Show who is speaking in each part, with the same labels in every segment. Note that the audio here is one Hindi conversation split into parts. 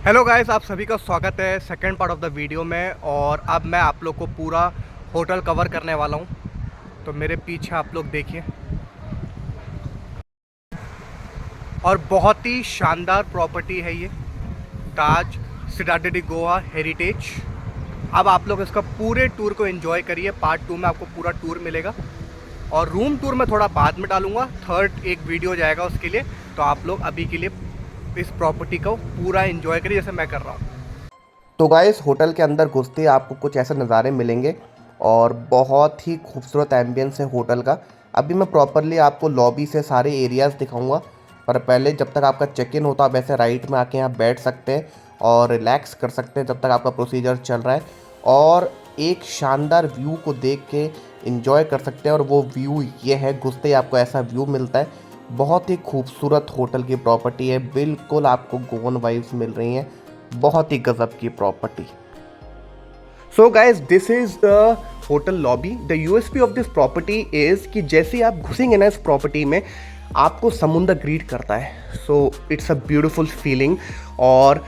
Speaker 1: हेलो गाइस, आप सभी का स्वागत है second part of the video में। और अब मैं आप लोग को पूरा होटल कवर करने वाला हूँ। तो मेरे पीछे आप लोग देखिए, और बहुत ही शानदार प्रॉपर्टी है ये, ताज सिटाडेल डी गोवा हेरिटेज। अब आप लोग इसका पूरे टूर को एंजॉय करिए। पार्ट 2 में आपको पूरा टूर मिलेगा, और रूम टूर में थोड़ा बाद में डालूंगा, थर्ड एक वीडियो जाएगा उसके लिए। तो आप लोग अभी के लिए इस प्रॉपर्टी को पूरा एंजॉय करिए जैसे मैं कर रहा हूँ।
Speaker 2: तो गाइस होटल के अंदर घुसते ही आपको कुछ ऐसे नज़ारे मिलेंगे और बहुत ही खूबसूरत एम्बियंस है होटल का। अभी मैं प्रॉपरली आपको लॉबी से सारे एरियाज़ दिखाऊंगा, पर पहले जब तक आपका चेक इन होता है आप ऐसे राइट में आके यहाँ बैठ सकते हैं और रिलैक्स कर सकते हैं जब तक आपका प्रोसीजर चल रहा है, और एक शानदार व्यू को देख के इंजॉय कर सकते हैं। और वो व्यू ये है, घुसते ही आपको ऐसा व्यू मिलता है। बहुत ही खूबसूरत होटल की प्रॉपर्टी है, बिल्कुल आपको गोवन वाइब्स मिल रही हैं, बहुत ही गजब की property.
Speaker 1: So guys, this is the hotel lobby. The USP of this property is कि जैसे आप घुसेंगे ना इस प्रॉपर्टी में, आपको समुंदर ग्रीट करता है। So it's a beautiful feeling. और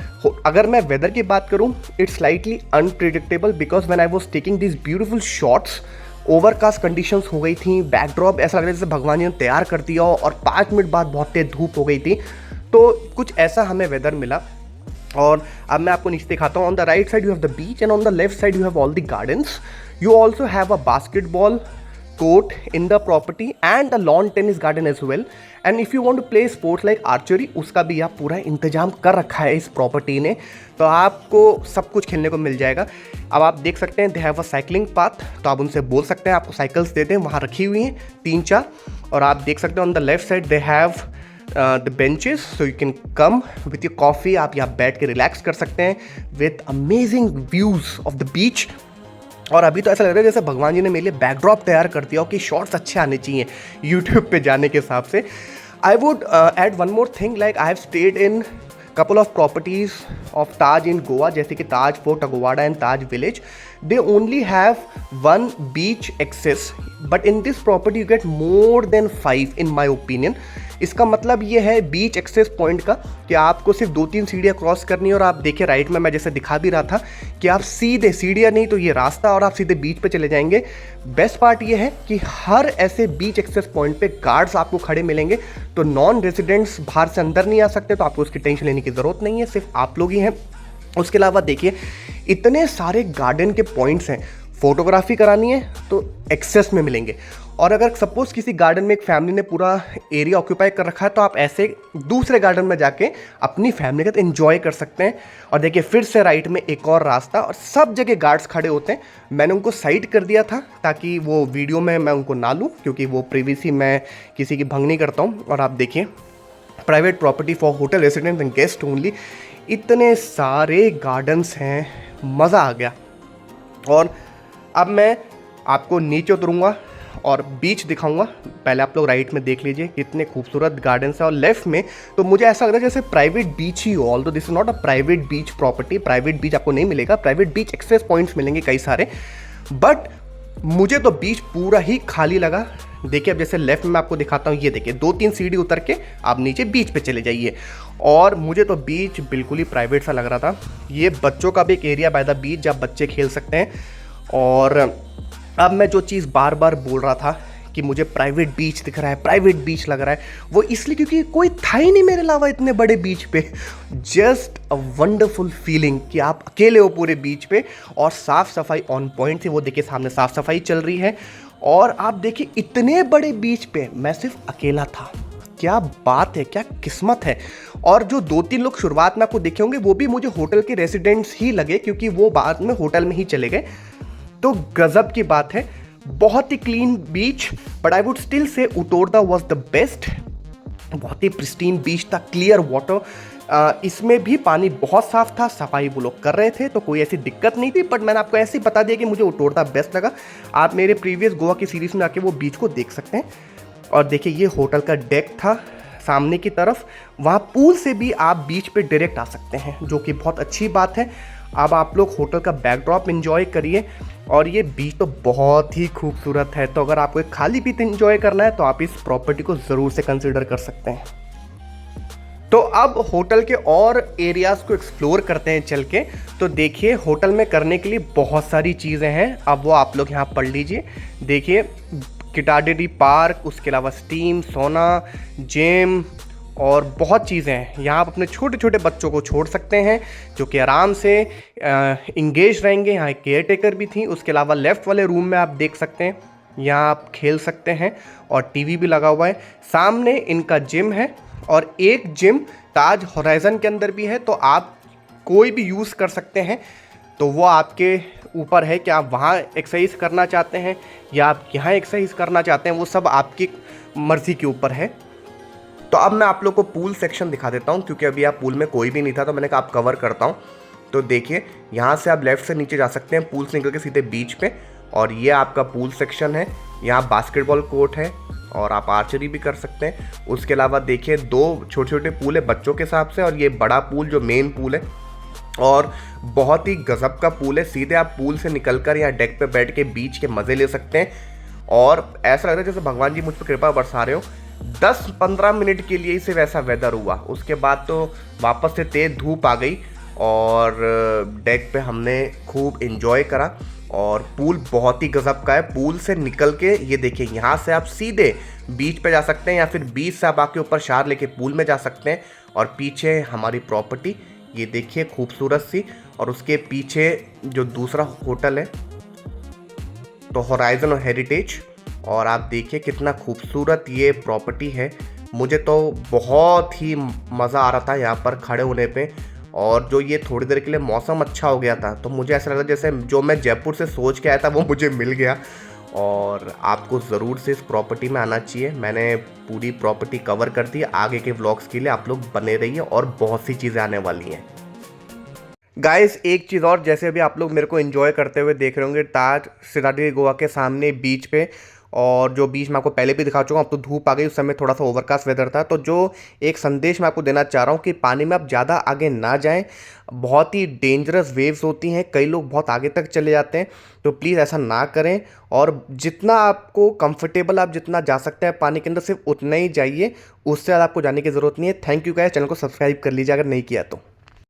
Speaker 1: अगर मैं वेदर की बात करूं, it's slightly unpredictable because when I was taking this beautiful shots, overcast conditions हो गई थी, बैकड्रॉप ऐसा लग रहा है जैसे भगवान जी ने तैयार कर दिया हो, और 5 मिनट बाद बहुत तेज धूप हो गई थी। तो कुछ ऐसा हमें वेदर मिला। और अब मैं आपको नीचे दिखाता हूँ। On the right side you have the beach, and on the left side you have all the gardens. You also have a basketball court in the property and a lawn tennis garden as well. And if you want to play sports like archery, उसका भी आप पूरा इंतजाम कर रखा है इस प्रॉपर्टी ने। तो आपको सब कुछ खेलने को मिल जाएगा। अब आप देख सकते हैं they have a cycling path, तो आप उनसे बोल सकते हैं आपको साइकिल्स देते हैं, वहाँ रखी हुई हैं 3-4। और आप देख सकते हैं on the left side they have the benches, so you can come with your coffee. आप यहाँ बैठ के रिलैक्स कर सकते हैं with amazing views of the beach. और अभी तो ऐसा लग रहा है जैसे भगवान जी ने मेरे लिए बैकड्रॉप तैयार कर दिया हो कि शॉट्स अच्छे आने चाहिए यूट्यूब पे जाने के हिसाब से। I would add one more thing, like I have stayed in couple of properties of Taj in Goa, जैसे कि Taj fort Aguada and Taj village. They only have 1 beach access, but in this property you get more than 5 in my opinion. इसका मतलब ये है बीच एक्सेस पॉइंट का कि आपको सिर्फ 2-3 सीढ़ियाँ क्रॉस करनी है। और आप देखिए राइट में मैं जैसे दिखा भी रहा था कि आप सीधे, सीढ़ियाँ नहीं तो ये रास्ता, और आप सीधे बीच पे चले जाएंगे। बेस्ट पार्ट ये है कि हर ऐसे बीच एक्सेस पॉइंट पे गार्ड्स आपको खड़े मिलेंगे, तो नॉन रेजिडेंट्स बाहर से अंदर नहीं आ सकते, तो आपको उसकी टेंशन लेने की ज़रूरत नहीं है, सिर्फ आप लोग ही हैं। उसके अलावा देखिए इतने सारे गार्डन के पॉइंट्स हैं, फोटोग्राफी करानी है तो एक्सेस में मिलेंगे। और अगर सपोज किसी गार्डन में एक फैमिली ने पूरा एरिया ऑक्यूपाई कर रखा है, तो आप ऐसे दूसरे गार्डन में जाके अपनी फैमिली के साथ एंजॉय कर सकते हैं। और देखिए फिर से राइट में एक और रास्ता, और सब जगह गार्ड्स खड़े होते हैं। मैंने उनको साइड कर दिया था ताकि वो वीडियो में मैं उनको ना लूँ, क्योंकि वो प्रिवेसी मैं किसी की भंग नहीं करता हूँ। और आप देखिए private property for hotel residents and guest only, इतने सारे गार्डन्स हैं, मज़ा आ गया। और अब मैं आपको नीचे उतरूँगा और बीच दिखाऊंगा। पहले आप लोग राइट में देख लीजिए कितने खूबसूरत गार्डन्स हैं, और लेफ्ट में तो मुझे ऐसा लग रहा है जैसे प्राइवेट बीच ही हो। Although this is not a private beach property, private beach आपको नहीं मिलेगा, प्राइवेट बीच एक्सेस पॉइंट्स मिलेंगे कई सारे, बट मुझे तो बीच पूरा ही खाली लगा। देखिए अब जैसे लेफ्ट में आपको दिखाता हूँ, ये देखिए 2-3 सीढ़ी उतर के आप नीचे बीच पे चले जाइए। और मुझे तो बीच बिल्कुल ही प्राइवेट सा लग रहा था। ये बच्चों का भी एक एरिया बाय द बीच जहाँ बच्चे खेल सकते हैं। और अब मैं जो चीज़ बार बार बोल रहा था कि मुझे प्राइवेट बीच दिख रहा है, प्राइवेट बीच लग रहा है, वो इसलिए क्योंकि कोई था ही नहीं मेरे अलावा इतने बड़े बीच पे। जस्ट अ वंडरफुल फीलिंग कि आप अकेले हो पूरे बीच पे, और साफ़ सफाई ऑन पॉइंट थी। वो देखिए सामने साफ़ सफाई चल रही है। और आप देखिए इतने बड़े बीच पे मैं सिर्फ अकेला था। क्या बात है, क्या किस्मत है। और जो 2-3 लोग शुरुआत में आपको देखे होंगे वो भी मुझे होटल के रेसिडेंट्स ही लगे, क्योंकि वो बाद में होटल में ही चले गए। तो गजब की बात है, बहुत ही clean beach, but I would still say Utorda was the best. बहुत ही प्रिस्टीन बीच था, क्लियर वाटर। इसमें भी पानी बहुत साफ था, सफाई वो लोग कर रहे थे, तो कोई ऐसी दिक्कत नहीं थी। बट मैंने आपको ऐसे ही बता दिया कि मुझे उटोरदा बेस्ट लगा। आप मेरे प्रीवियस गोवा की सीरीज़ में आके वो बीच को देख सकते हैं। और देखिए ये होटल का डेक था सामने की तरफ, वहाँ पूल से भी आप बीच पे डायरेक्ट आ सकते हैं, जो कि बहुत अच्छी बात है। अब आप लोग होटल का बैकड्रॉप एंजॉय करिए। और ये बीच तो बहुत ही खूबसूरत है, तो अगर आपको एक खाली पीते एंजॉय करना है तो आप इस प्रॉपर्टी को ज़रूर से कंसिडर कर सकते हैं। तो अब होटल के और एरियाज़ को एक्सप्लोर करते हैं चल के। तो देखिए होटल में करने के लिए बहुत सारी चीज़ें हैं, अब वो आप लोग यहाँ पढ़ लीजिए। देखिए किटाडेडी पार्क, उसके अलावा स्टीम, सोना, जिम और बहुत चीज़ें हैं। यहाँ आप अपने छोटे छोटे बच्चों को छोड़ सकते हैं जो कि आराम से इंगेज रहेंगे। यहाँ एक केयर टेकर भी थी। उसके अलावा लेफ़्ट वाले रूम में आप देख सकते हैं, यहाँ आप खेल सकते हैं और टीवी भी लगा हुआ है। सामने इनका जिम है और एक जिम ताज होराइज़न के अंदर भी है, तो आप कोई भी यूज़ कर सकते हैं। तो वो आपके ऊपर है कि आप वहाँ एक्सरसाइज करना चाहते हैं या आप यहाँ एक्सरसाइज करना चाहते हैं, वो सब आपकी मर्ज़ी के ऊपर है। तो अब मैं आप लोग को पूल सेक्शन दिखा देता हूँ, क्योंकि अभी आप पूल में कोई भी नहीं था तो मैंने कहा आप कवर करता हूँ। तो देखिए यहाँ से आप लेफ़्ट से नीचे जा सकते हैं पूल से निकल के सीधे बीच पे, और ये आपका पूल सेक्शन है। यहाँ बास्केटबॉल कोर्ट है और आप आर्चरी भी कर सकते हैं। उसके अलावा देखिए 2 छोटे छोटे पूल है बच्चों के हिसाब से, और ये बड़ा पूल जो मेन पूल है, और बहुत ही गजब का पूल है। सीधे आप पूल से निकलकर यहाँ डेक पे बैठ के बीच के मज़े ले सकते हैं, और ऐसा लगता है जैसे भगवान जी मुझ पर कृपा बरसा रहे हो। 10-15 मिनट के लिए ही सिर्फ ऐसा वेदर हुआ, उसके बाद तो वापस से तेज़ धूप आ गई और डेक पे हमने खूब इन्जॉय करा। और पूल बहुत ही गजब का है। पूल से निकल के ये देखिए यहाँ से आप सीधे बीच पे जा सकते हैं, या फिर बीच से आप आके ऊपर शार लेके पूल में जा सकते हैं। और पीछे हमारी प्रॉपर्टी ये देखिए खूबसूरत सी, और उसके पीछे जो दूसरा होटल है तो होराइज़न और हेरिटेज। और आप देखिए कितना खूबसूरत ये प्रॉपर्टी है। मुझे तो बहुत ही मज़ा आ रहा था यहाँ पर खड़े होने पे, और जो ये थोड़ी देर के लिए मौसम अच्छा हो गया था तो मुझे ऐसा लगा जैसे जो मैं जयपुर से सोच के आया था वो मुझे मिल गया। और आपको ज़रूर से इस प्रॉपर्टी में आना चाहिए। मैंने पूरी प्रॉपर्टी कवर कर दी। आगे के व्लॉग्स के लिए आप लोग बने रहिए और बहुत सी चीज़ें आने वाली हैं। गाइस एक चीज़ और, जैसे अभी आप लोग मेरे को एंजॉय करते हुए देख रहे होंगे ताज सिराडी गोवा के सामने बीच पे, और जो बीच मैं आपको पहले भी दिखा चुका हूँ। अब तो धूप आ गई, उस समय थोड़ा सा ओवरकास्ट वेदर था। तो जो एक संदेश मैं आपको देना चाह रहा हूँ कि पानी में आप ज़्यादा आगे ना जाएं, बहुत ही डेंजरस वेव्स होती हैं, कई लोग बहुत आगे तक चले जाते हैं। तो प्लीज़ ऐसा ना करें, और जितना आपको कंफर्टेबल आप जितना जा सकते हैं पानी के अंदर सिर्फ उतना ही जाइए, उससे ज़्यादा आपको जाने की ज़रूरत नहीं है। थैंक यू गाइस, चैनल को सब्सक्राइब कर लीजिए अगर नहीं किया तो।